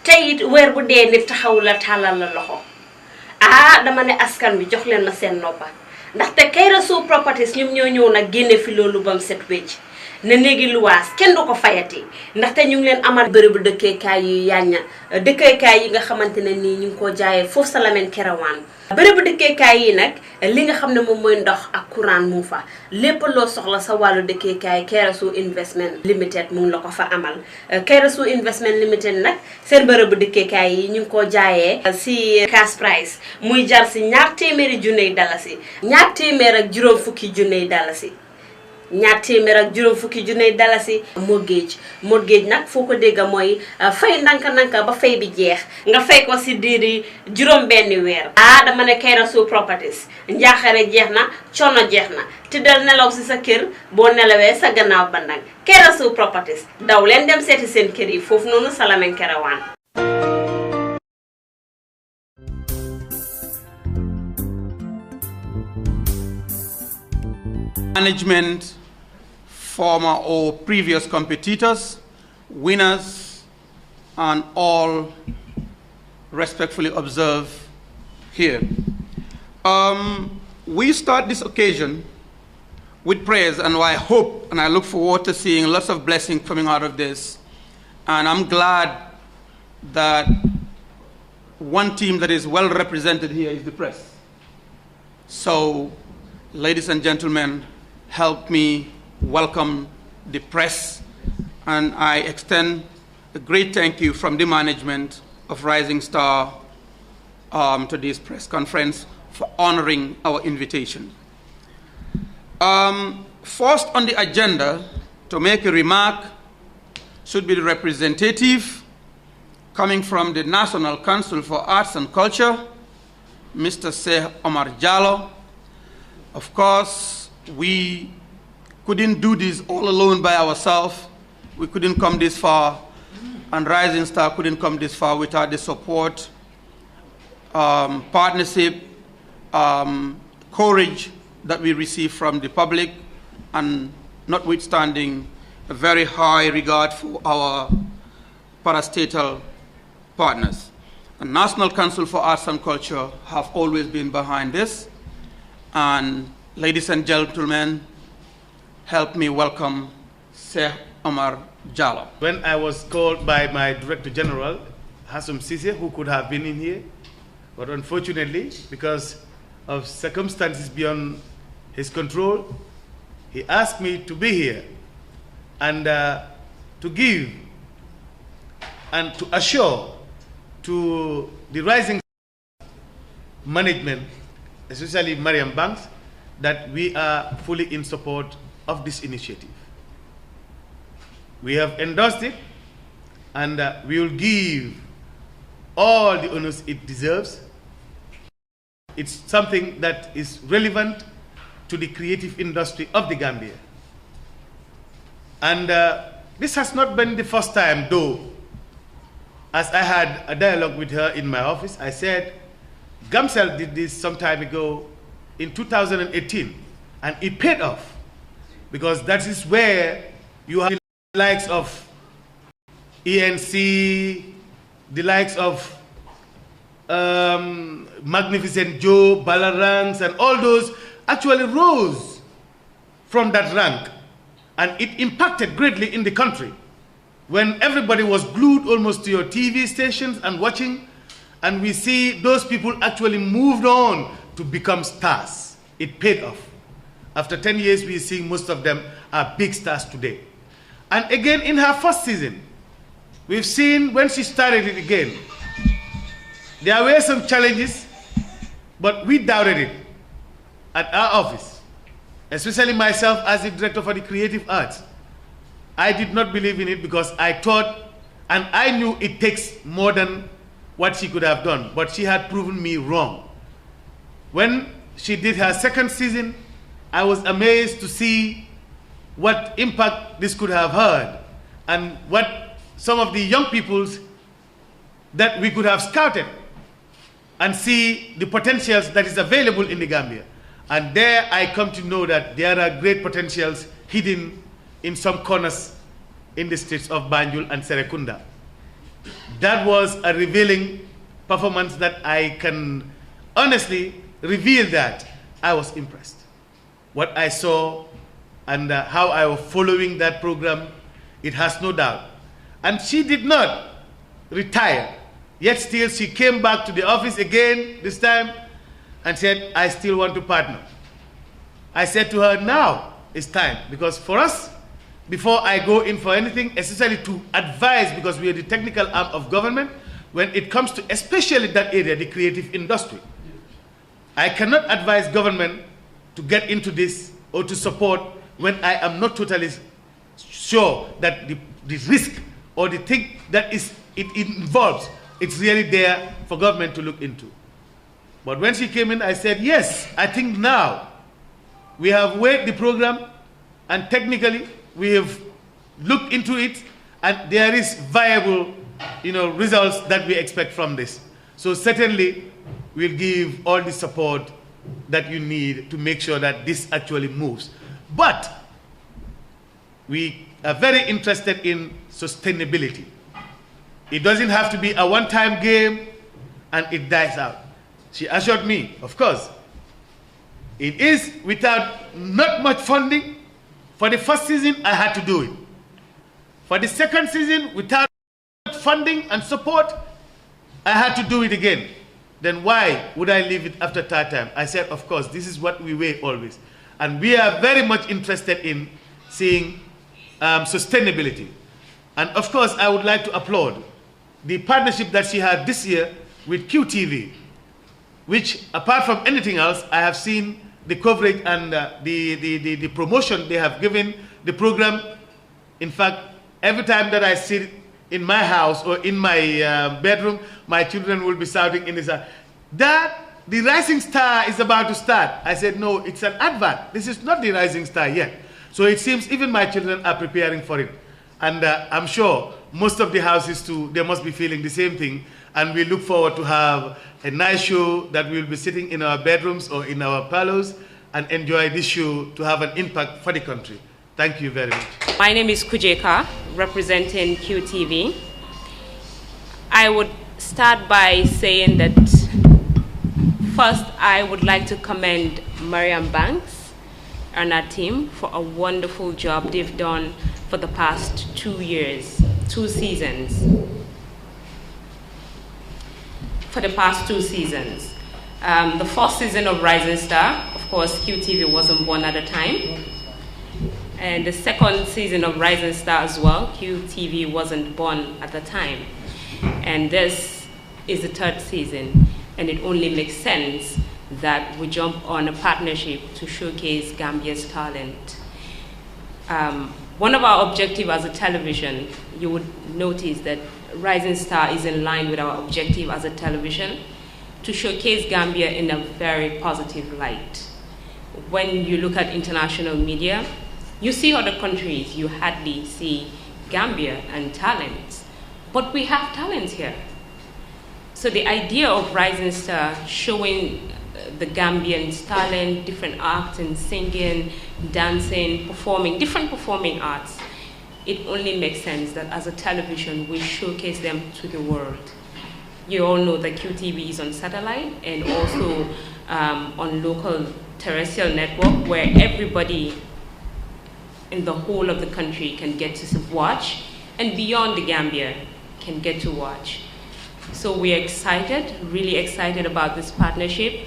tey it weer bu dee nit taxaw la tàllal la loxo dama ne askan bi jox leen ma seen noppa ndaxte Kairó Properties ñoom ñoo ñëw nag génne fi loolu bam set wecc ne néegi luwaas kenn du ko fayati ndaxte ñu ngi leen amal bërëbu dëkkeekaay yu yàñña dëkkeekaay yi nga xamante ne nii ñu ngi ko jaayee foofu sa Lamin Kerewan bërëbu dëkkeekaay yi nag li nga xam ne moom mooy ndox ak courant mu fa lépp loo soxla sa wàllu dëkkeekaay Kairó Investment Limited mu ngi la ko fa amal Kairó Investment Limited nag seen bërëbu dëkkeekaay yi ñu ngi ko jaayee si cash price muy jar si $200,000 dalasi $250,000 dalasi $250,000 dalasi mortgage nag foo ko dégg mooy fay nanka ba fay bi jeex nga fay ko si diiri juróom benni weer dama ne Kairó Properties njaaxare jeex na coono jeex na tëddal nelaw si sa kër boo nelawee sa gannaaw ba nag Kairó Properties daw leen dem seeti seen kër yi foofu noonu sa Lamin Kerewan management, former or previous competitors, winners, and all respectfully observe here. We start this occasion with prayers, and I hope and I look forward to seeing lots of blessing coming out of this. And I'm glad that one team that is well represented here is the press. So, ladies and gentlemen, help me welcome the press, and I extend a great thank you from the management of Rising Star to this press conference for honoring our invitation. First on the agenda to make a remark should be the representative coming from the National Council for Arts and Culture, Mr. Sheikh Omar Jallow. Of course, we couldn't do this all alone by ourselves. We couldn't come this far, and Rising Star couldn't come this far without the support, partnership, courage that we receive from the public, and notwithstanding a very high regard for our parastatal partners. The National Council for Arts and Culture have always been behind this, and ladies and gentlemen, help me welcome Sheikh Omar Jallow. When I was called by my Director General, Hassum Sise, who could have been in here, but unfortunately, because of circumstances beyond his control, he asked me to be here and to give and to assure to the Rising management, especially Mariam Banks, that we are fully in support of this initiative. We have endorsed it, and we will give all the honors it deserves. It's something that is relevant to the creative industry of the Gambia. And this has not been the first time, though. As I had a dialogue with her in my office, I said, Gamcel did this some time ago in 2018, and it paid off, because that is where you have the likes of ENC, the likes of Magnificent Joe, Balarangs, and all those actually rose from that rank, and it impacted greatly in the country when everybody was glued almost to your TV stations and watching, and we see those people actually moved on to become stars. It paid off. After 10 years, we see most of them are big stars today. And again, in her first season, we've seen when she started it again, there were some challenges, but we doubted it at our office, especially myself as the director for the creative arts. I did not believe in it because I thought, and I knew it takes more than what she could have done, but she had proven me wrong. When she did her second season, I was amazed to see what impact this could have had and what some of the young peoples that we could have scouted and see the potentials that is available in the Gambia. And there I come to know that there are great potentials hidden in some corners in the states of Banjul and Serekunda. that was a revealing performance that I can honestly reveal that I was impressed. What I saw and how I was following that program, it has no doubt. And she did not retire, yet still she came back to the office again this time and said, I still want to partner. I said to her, now it's time, because for us, before I go in for anything, especially to advise, because we are the technical arm of government, when it comes to especially that area, the creative industry, I cannot advise government to get into this or to support when I am not totally sure that the risk or the thing that it involves, it's really there for government to look into. But when she came in, I said, yes, I think now we have weighed the program and technically we have looked into it and there is viable, results that we expect from this. So certainly we'll give all the support that you need to make sure that this actually moves. But we are very interested in sustainability. It doesn't have to be a one-time game and it dies out. She assured me, of course, it is without not much funding. For the first season, I had to do it. For the second season, without funding and support, I had to do it again. Then why would I leave it after third time? I said, of course, this is what we weigh always. And we are very much interested in seeing sustainability. And of course, I would like to applaud the partnership that she had this year with QTV, which apart from anything else, I have seen the coverage and the promotion they have given the program. In fact, every time that I sit in my house or in my bedroom, my children will be shouting in this, Dad, the Rising Star is about to start. I said, no, it's an advert. This is not the Rising Star yet. So it seems even my children are preparing for it. And I'm sure most of the houses too, they must be feeling the same thing. And we look forward to have a nice show that we'll be sitting in our bedrooms or in our parlors and enjoy this show to have an impact for the country. Thank you very much. My name is Kujeka, representing QTV. I would start by saying that first I would like to commend Mariam Banks and her team for a wonderful job they've done for the past 2 years, 2 seasons. For the past 2 seasons. The first season of Rising Star, of course, QTV wasn't born at the time. And the second season of Rising Star as well, QTV wasn't born at the time. And this is the 3rd season, and it only makes sense that we jump on a partnership to showcase Gambia's talent. One of our objectives as a television, you would notice that Rising Star is in line with our objective as a television to showcase Gambia in a very positive light. When you look at international media, you see other countries, you hardly see Gambia and talents, but we have talents here. So the idea of Rising Star showing the Gambians' talent, different acting, singing, dancing, performing, different performing arts, it only makes sense that as a television, we showcase them to the world. You all know that QTV is on satellite and also on local terrestrial network where everybody in the whole of the country can get to watch, and beyond the Gambia can get to watch. So we're excited, really excited about this partnership.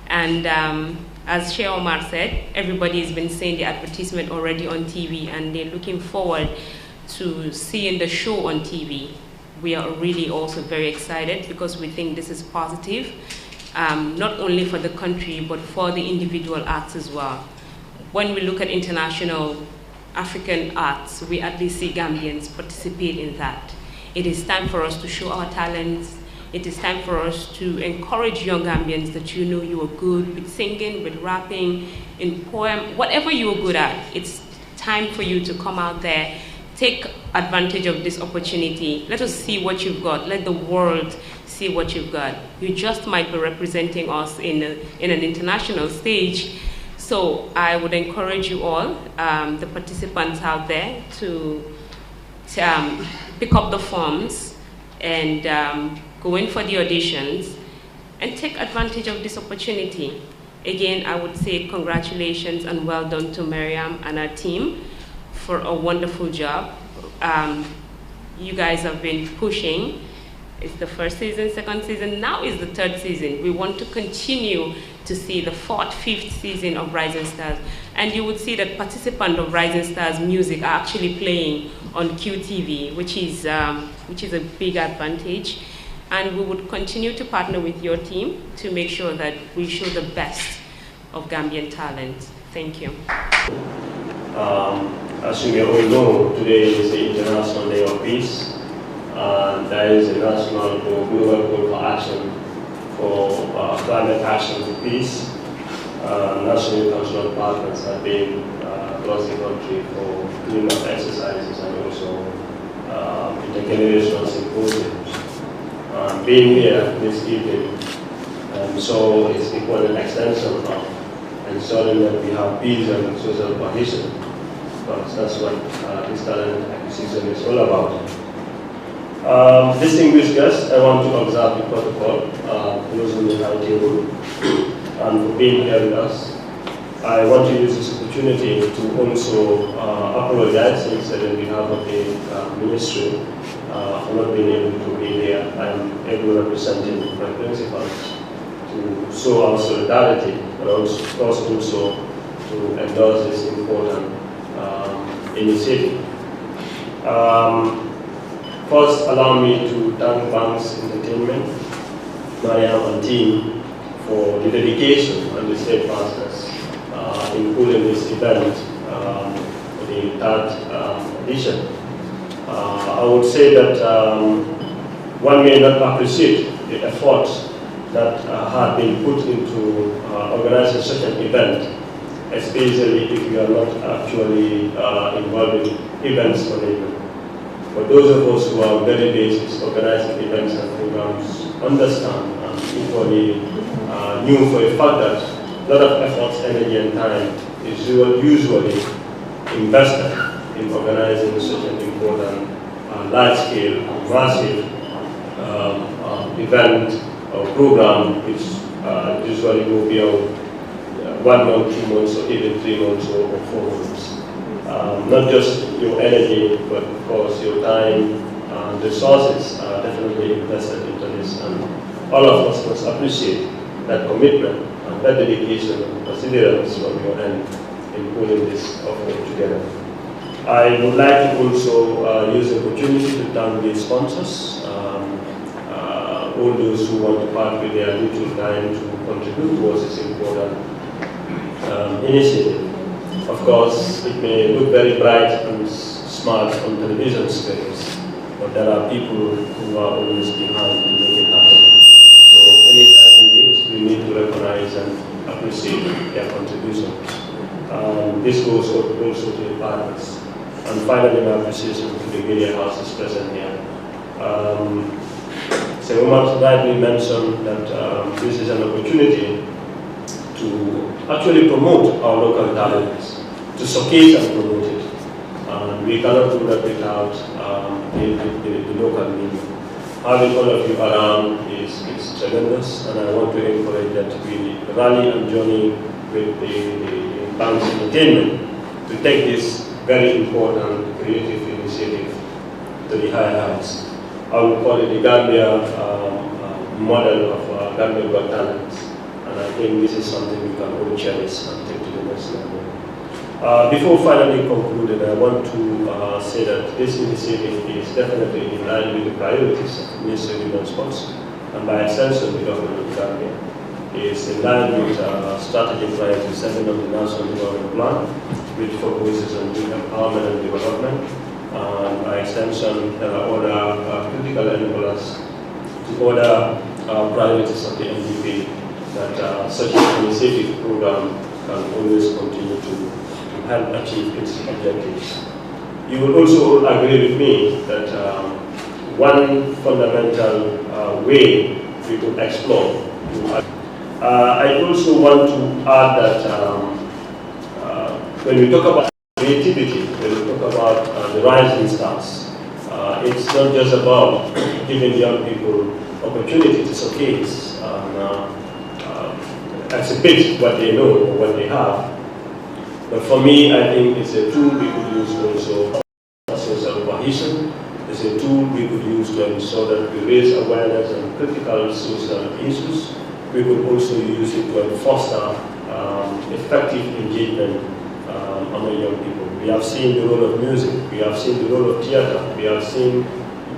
And as Sheikh Omar said, everybody has been seeing the advertisement already on TV and they're looking forward to seeing the show on TV. We are really also very excited because we think this is positive, not only for the country, but for the individual arts as well. When we look at international African arts, we at least see Gambians participate in that. It is time for us to show our talents. It is time for us to encourage young Gambians that you know you are good with singing, with rapping, in poem, whatever you are good at. It's time for you to come out there, take advantage of this opportunity. Let us see what you've got. Let the world see what you've got. You just might be representing us in an international stage. So I would encourage you all, the participants out there, to pick up the forms and go in for the auditions and take advantage of this opportunity. Again, I would say congratulations and well done to Miriam and her team for a wonderful job. You guys have been pushing. It's the first season, second season, now is the third season. We want to continue to see the fourth, fifth season of Rising Stars. And you would see that participants of Rising Stars music are actually playing on QTV, which is a big advantage. And we would continue to partner with your team to make sure that we show the best of Gambian talent. Thank you. As you may all know, today is the International Day of Peace. There is a national or global call for action for climate action for peace. National international partners have been across the country for cleanup exercises and also intergenerational symposiums. Being here this evening, so it's equal an extension of ensuring that we have peace and social cohesion. Because that's what this talent acquisition is all about. Distinguished guests, I want to observe the protocol, those on the high table, and for being here with us. I want to use this opportunity to also apologize on behalf of the ministry for not being able to be here. I am able representing my principals to show our solidarity, but also to endorse this important initiative. First, allow me to thank Banks Entertainment, Mariam and team for the dedication and the steadfastness in pulling this event, the third edition. I would say that one may not appreciate the effort that had been put into organizing such an event, especially if you are not actually involved in events management. For those of us who are on a daily basis organizing events and programs, understand and equally knew for a fact that a lot of efforts, energy and time is usually invested in organizing such an important large-scale, massive event or program which usually will be out 1 month, 2 months, or even 3 months or 4 months. Not just your energy, but of course your time and resources are definitely invested into this, and all of us must appreciate that commitment and that dedication and perseverance from your end in pulling this offering together. I would like to also use the opportunity to thank the sponsors, all those who want to part with their little time to contribute towards this important initiative. Of course, it may look very bright and smart on television screens, but there are people who are always behind to make it happen. So anytime we meet, we need to recognize and appreciate their contributions. This goes also to the partners. And finally, my appreciation to the media houses present here. Sehumat rightly mentioned that this is an opportunity to actually promote our local talents, to showcase and promote it. And we cannot do that without the local media. Having all of you around is tremendous, and I want to encourage that we rally and journey with the Banks Entertainment to take this very important creative initiative to the higher heights. I would call it the Gambia model of Gambia Got Talents, and I think this is something we can all cherish and take to the next level. Before finally concluding, I want to say that this initiative is definitely in line with the priorities of the Ministry of Women's Sports, and by extension the government of Gambia is in line with strategic priority 7 of the National Development Plan, which focuses on youth empowerment and development. By extension, there are other critical enablers to other priorities of the NDP that such an initiative program can always continue to help achieve its objectives. You will also agree with me that one fundamental way we could explore. I also want to add that when we talk about creativity, when we talk about the rising stars, It's not just about giving young people opportunity to showcase and exhibit what they know or what they have. But for me, I think it's a tool we could use to ensure social cohesion. It's a tool we could use to ensure that we raise awareness on critical social issues. We could also use it to foster effective engagement among young people. We have seen the role of music, we have seen the role of theater, we have seen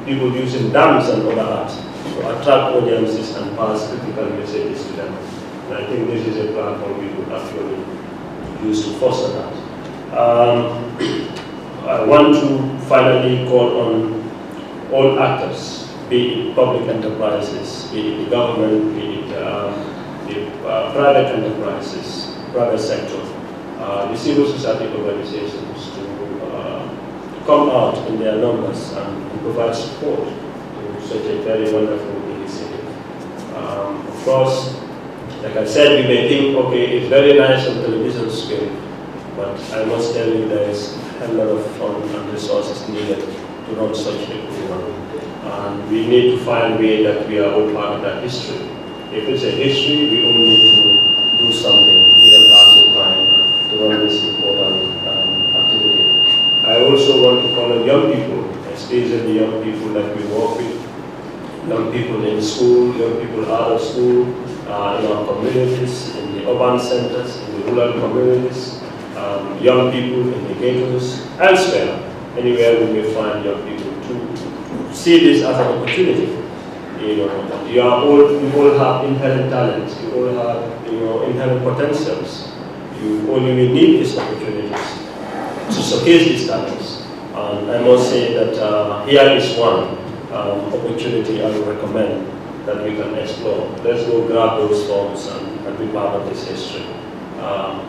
people using dance and other arts to attract audiences and pass critical messages to them. And I think this is a platform we could actually use to foster that. I want to finally call on all actors, be it public enterprises, be it the government, be it the private enterprises, private sector, the civil society organizations to come out in their numbers and provide support to such a very wonderful initiative. Of course, like I said, we may think, okay, it's very nice on television screen, but I must tell you there is a lot of fund and resources needed to run such a program. And we need to find a way that we are all part of that history. If it's a history, we all need to do something in a passing time to run this important activity. I also want to call on young people, especially young people that we work with, young people in school, young people out of school, in our communities, in the urban centers, in the rural communities, young people in the ghettos, elsewhere, anywhere we may find young people, to see this as an opportunity. You all have inherent talents, you all have inherent potentials. You only need these opportunities to showcase these talents. And I must say that here is one opportunity I would recommend that we can explore. Let's go grab those forms and be part of this history.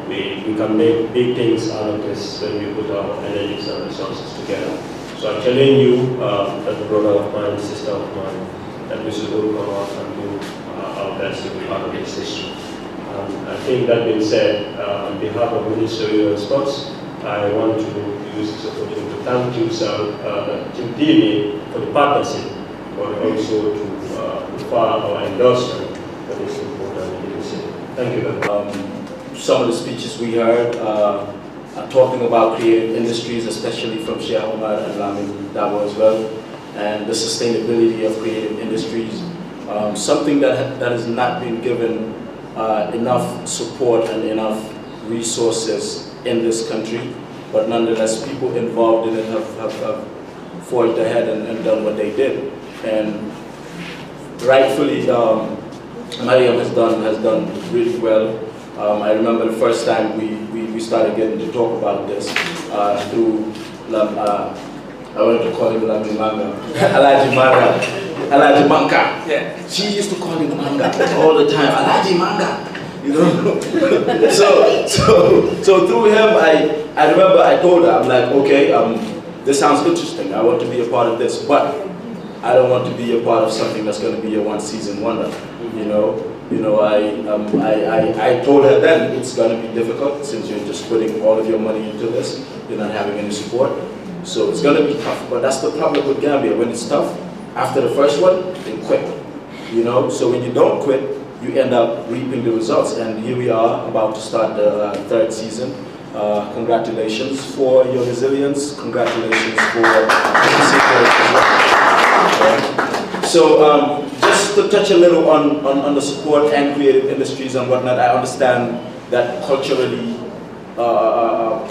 We can make big things out of this when we put our energies and resources together. So I challenge you, as a brother of mine, sister of mine, that we should all come out and do our best to be part of this history. I think that being said, on behalf of Ministry of Sports, I want to use this opportunity to thank you, sir, Team Dini, for the partnership, but also to file our endorsement for this important initiative. Thank you very much. Some of the speeches we heard are talking about creative industries, especially from Sheikh Omar and Lamin Dabo as well, and the sustainability of creative industries. Something that has not been given enough support and enough resources in this country, but nonetheless people involved in it have forged ahead and done what they did. And rightfully, Mariam has done really well. I remember the first time we started getting to talk about this through, I wanted to call him Lamin Manga, Alaji Manga. Yeah. She used to call him Manga all the time, Alaji Manga. You know? so through him, I remember I told her, I'm like, okay, this sounds interesting. I want to be a part of this, but I don't want to be a part of something that's going to be a one-season wonder. I told her then it's going to be difficult since you're just putting all of your money into this. You're not having any support, so it's going to be tough. But that's the problem with Gambia. When it's tough, after the first one, they quit. So when you don't quit, you end up reaping the results. And here we are about to start the third season. Congratulations for your resilience. Congratulations for So just to touch a little on the support and creative industries and whatnot, I understand that culturally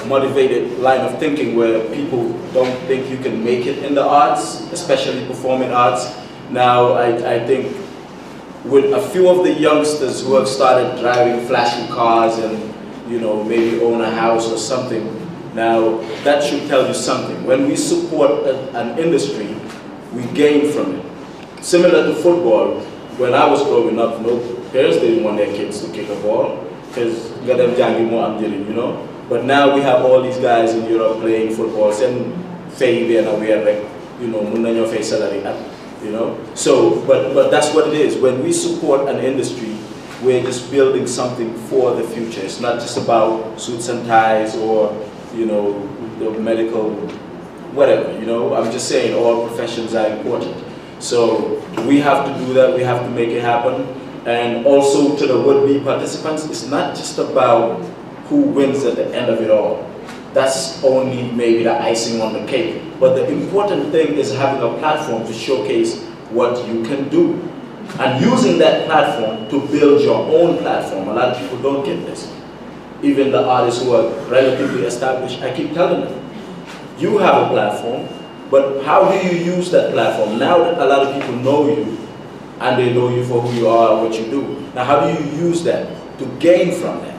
motivated line of thinking where people don't think you can make it in the arts, especially performing arts. Now, I think with a few of the youngsters who have started driving flashy cars and maybe own a house or something, now that should tell you something. When we support an industry, we gain from it. Similar to football, when I was growing up, parents didn't want their kids to kick a ball because But now we have all these guys in Europe playing football, and So, but that's what it is. When we support an industry, we're just building something for the future. It's not just about suits and ties or the medical whatever, you know. I'm just saying all professions are important. So we have to do that, we have to make it happen. And also to the would-be participants, it's not just about who wins at the end of it all. That's only maybe the icing on the cake. But the important thing is having a platform to showcase what you can do. And using that platform to build your own platform. A lot of people don't get this. Even the artists who are relatively established, I keep telling them, you have a platform, but how do you use that platform? Now that a lot of people know you, and they know you for who you are and what you do, now how do you use that to gain from that?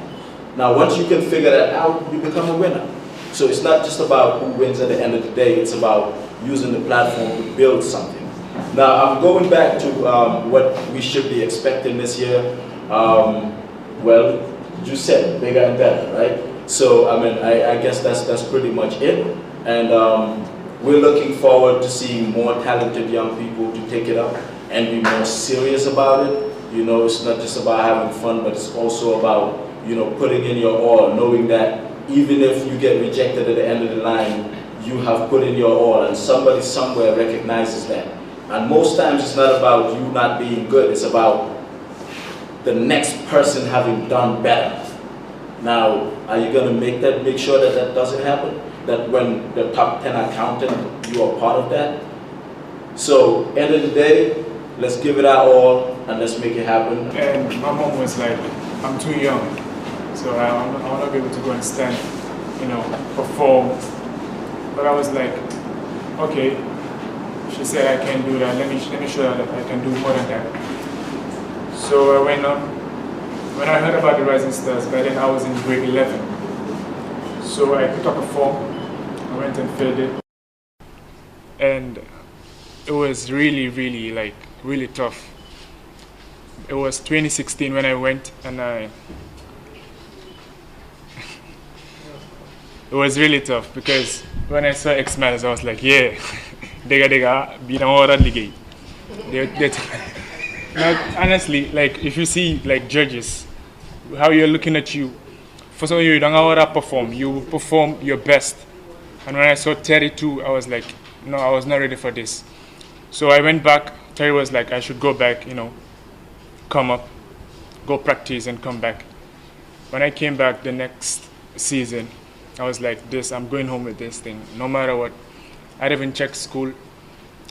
Now once you can figure that out, you become a winner. So it's not just about who wins at the end of the day, it's about using the platform to build something. Now I'm going back to what we should be expecting this year. Well, you said bigger and better, right? So I mean, I guess that's pretty much it. And we're looking forward to seeing more talented young people to take it up and be more serious about it. You know, it's not just about having fun, but it's also about, you know, putting in your all, knowing that even if you get rejected at the end of the line, you have put in your all, and somebody somewhere recognizes that. And most times it's not about you not being good, it's about the next person having done better. Now, are you going to make sure that that doesn't happen? That when the top 10 are counted, you are part of that? So, end of the day, let's give it our all and let's make it happen. And my mom was like, I'm too young, so I will not be able to go and stand, you know, perform. But I was like, okay. She said I can do that. Let me show her that I can do more than that. So I went on. When I heard about the Rising Stars, by then I was in grade 11. So I picked up a form. I went and filled it. And it was really, really, like, really tough. It was 2016 when I went, and it was really tough because when I saw X-Miles, I was like, yeah, dega, be na ora ligay. Honestly, like, if you see, like, judges, how you're looking at you, for some of you don't want to perform, you perform your best. And when I saw Terry too, I was like, no, I was not ready for this. So I went back. Terry was like, I should go back, you know, come up, go practice and come back. When I came back the next season, I was like, I'm going home with this thing, no matter what. I even check school.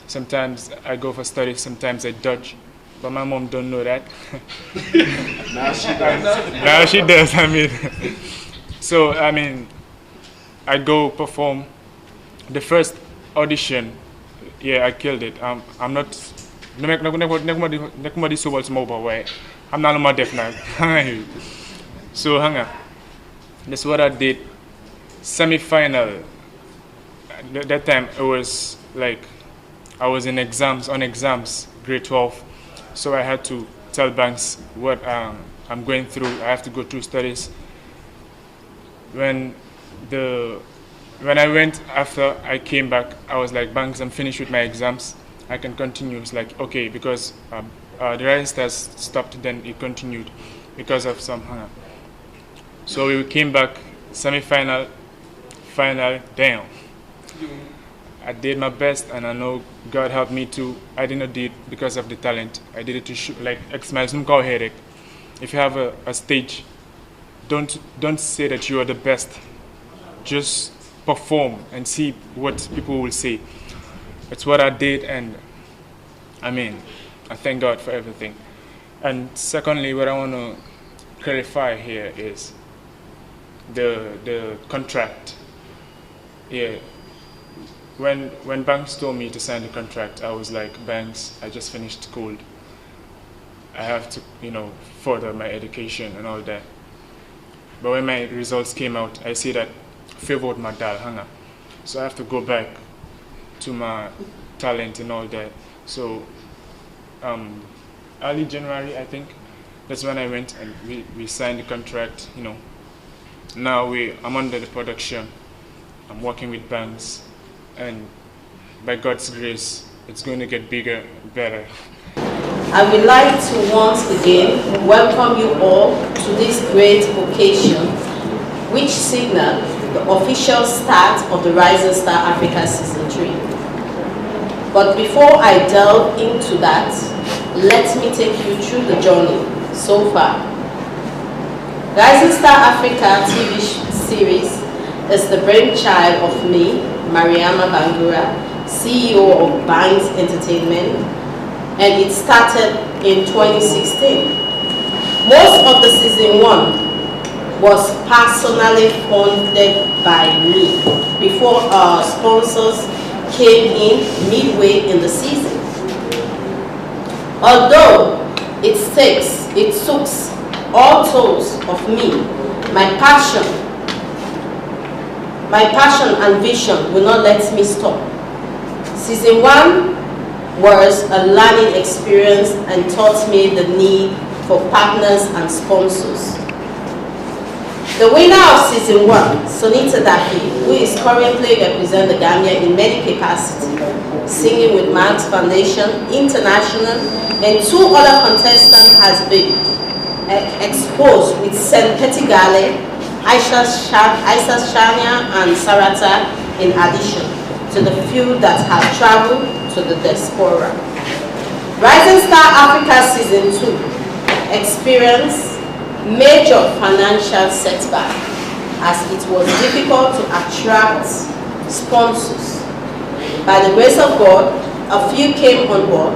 Sometimes I go for studies, sometimes I dodge. But my mom don't know that. Now she does. Now she does, I mean. So, I mean, I go perform. The first audition, yeah, I killed it. I'm not, nobody so much mobile way. I'm not on my deaf now. So, that's what I did. Semi-final. That time it was like, I was in exams, grade 12. So I had to tell Banks what I'm going through. I have to go through studies. When I went after I came back, I was like, Banks, I'm finished with my exams. I can continue. It's like, okay, because the Rising Stars stopped, then it continued because of some hunger. So we came back, semi-final, final, damn. I did my best, and I know God helped me too. I did not do it because of the talent. I did it to show, like, X-Miles. If you have a stage, don't say that you are the best. Just perform and see what people will say. It's what I did, and I mean, I thank God for everything. And secondly, what I want to clarify here is the contract. Yeah. When Banks told me to sign the contract, I was like, Banks, I just finished school. I have to, you know, further my education and all that. But when my results came out, I see that favored my dal hunger. So I have to go back to my talent and all that. So early January, I think, that's when I went and we signed the contract, you know. Now I'm under the production. I'm working with Banks. And by God's grace, it's going to get bigger and better. I would like to once again welcome you all to this great occasion, which signals the official start of the Rising Star Africa Season 3. But before I delve into that, let me take you through the journey so far. Rising Star Africa TV series is the brainchild of me, Mariama Bangura, CEO of Banks Entertainment, and it started in 2016. Most of the season 1 was personally funded by me before our sponsors came in midway in the season. Although it took all tolls of me, my passion and vision will not let me stop. Season 1 was a learning experience and taught me the need for partners and sponsors. The winner of Season 1, Sonita Daki, who is currently representing the Gambia in many capacities, singing with Marks Foundation International, and 2 other contestants has been exposed with Sen Petigale, Aisha Shania, and Sarata, in addition to the few that have traveled to the diaspora. Rising Star Africa Season 2 experienced major financial setback as it was difficult to attract sponsors. By the grace of God, a few came on board,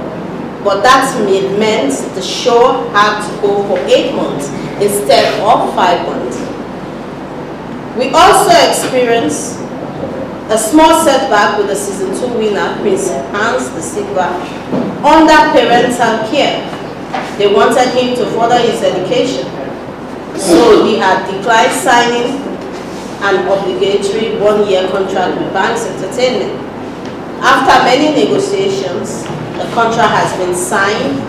but that meant the show had to go for 8 months instead of 5 months. We also experienced a small setback with the Season 2 winner, Prince Hans Da Silva, under parental care. They wanted him to further his education, so he had declined signing an obligatory 1-year contract with Banks Entertainment. After many negotiations, the contract has been signed,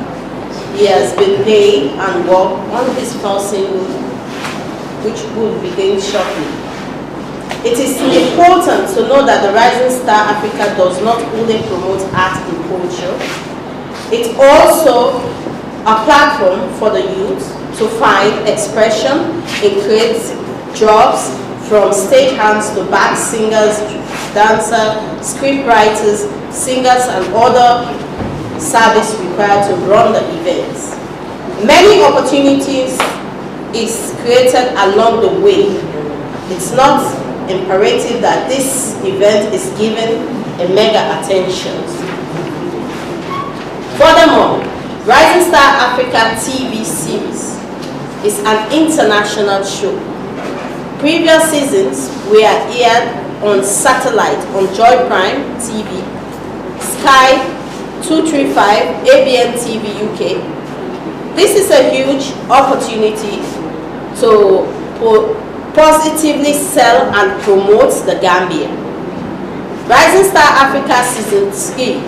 he has been paid and worked on his first single, which will begin shortly. It is important to know that the Rising Star Africa does not only promote art and culture, it's also a platform for the youth to find expression in creative jobs, from stage hands to back singers, dancers, script writers, singers, and other service required to run the events. Many opportunities is created along the way. It's not imperative that this event is given a mega attention. Furthermore, Rising Star Africa TV series is an international show. Previous seasons were aired on satellite on Joy Prime TV, Sky 235, ABN TV UK. This is a huge opportunity to positively sell and promote the Gambia. Rising Star Africa Season 3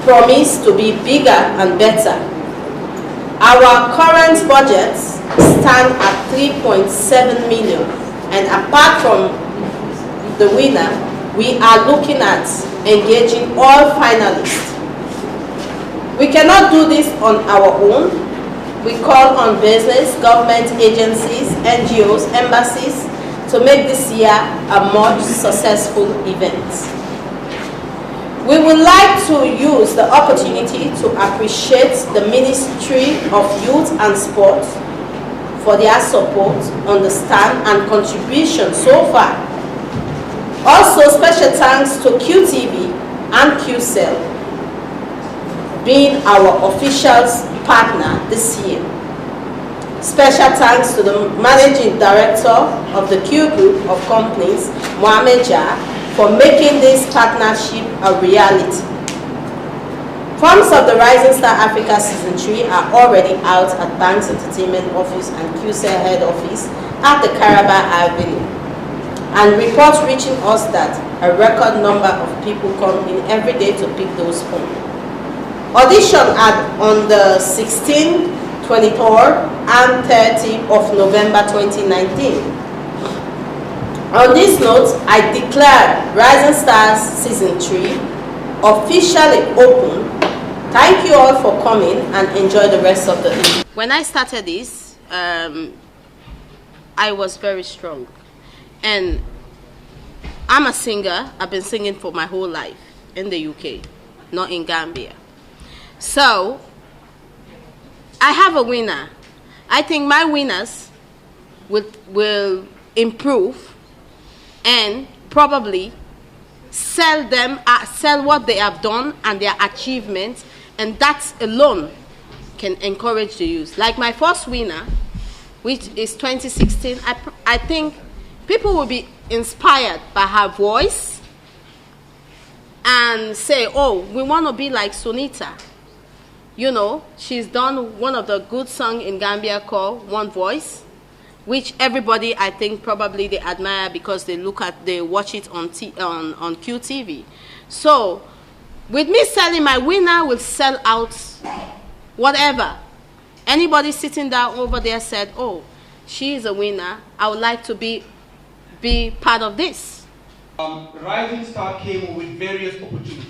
promise to be bigger and better. Our current budgets stand at 3.7 million, and apart from the winner, we are looking at engaging all finalists. We cannot do this on our own. We call on business, government agencies, NGOs, embassies to make this year a much successful event. We would like to use the opportunity to appreciate the Ministry of Youth and Sport for their support, understand, and contribution so far. Also, special thanks to QTV and QCell, being our official partner this year. Special thanks to the Managing Director of the Q Group of Companies, Mohamed Jah, for making this partnership a reality. Forms of the Rising Star Africa Season 3 are already out at Banks Entertainment Office and QCell Head Office at the Caraba Avenue. And reports reaching us that a record number of people come in every day to pick those homes. Audition on the 16th, 23rd, and 30th of November 2019. On this note, I declare Rising Stars Season 3 officially open. Thank you all for coming and enjoy the rest of the evening. When I started this, I was very strong. And I'm a singer. I've been singing for my whole life in the UK, not in Gambia. So I have a winner. I think my winners will improve and probably sell what they have done and their achievements, and that alone can encourage the youth. Like my first winner, which is 2016, I think people will be inspired by her voice and say, oh, we want to be like Sunita. You know, she's done one of the good songs in Gambia called One Voice, which everybody, I think, probably they admire because they watch it on QTV. So, with me selling, my winner will sell out whatever. Anybody sitting down over there said, oh, she is a winner, I would like to be part of this. Rising Star came with various opportunities.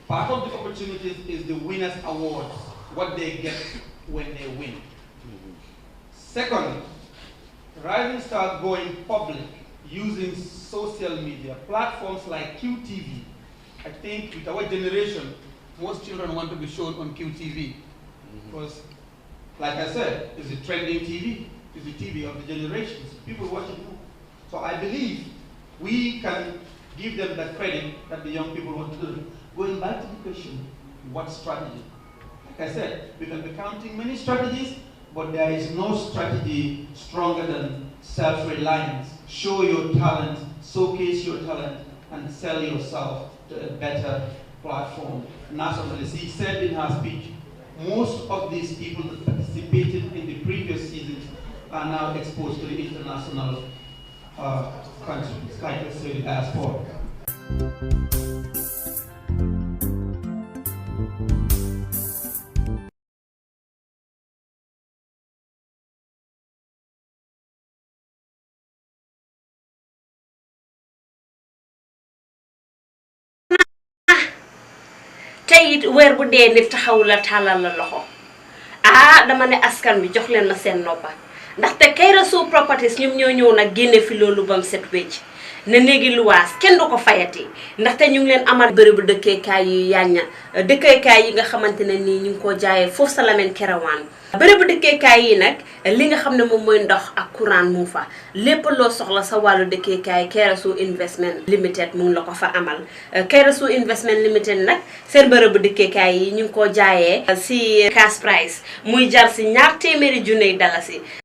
Part of the opportunities is the Winners Awards, what they get when they win. Second, Rising Star going public using social media, platforms like QTV. I think with our generation, most children want to be shown on QTV. Because, like I said, it's a trending TV. It's the TV of the generations. People watch it more. So I believe we can give them the credit that the young people want to do. Going back to the question, what strategy? Like I said, we can be counting many strategies, but there is no strategy stronger than self-reliance. Show your talent, showcase your talent, and sell yourself to a better platform. Nationally, she said in her speech, most of these people that participated in the previous seasons are now exposed to the international countries, like let's say the diaspora. tayit weer bu dee nit taxaw la tàllal la loxo dama ne askan bi jox leen ma seen noppa ndaxte Kairó Properties ñoom ñoo ñëw nag génne fi loolu bam set wecc ne néegi luwaas kenn du ko fayati ndaxte ñu ngi leen amal bërëbu dëkkeekaay yi yàñña dëkkeekaay yi nga xamante ne nii ñu ngi ko jaayee foofu sa Lamin Kerewan bërëbu dëkkeekaay yi nag li nga xam ne moom mooy ndox ak courant mu fa lépp loo soxla sa wàllu dëkkeekaay Kairó Investment Limited mu ngi la ko fa amal Kairó Investment Limited nag seen bërëbu dëkkeekaay yi ñu ngi ko jaayee si cash price muy jar si $200,000 dalasi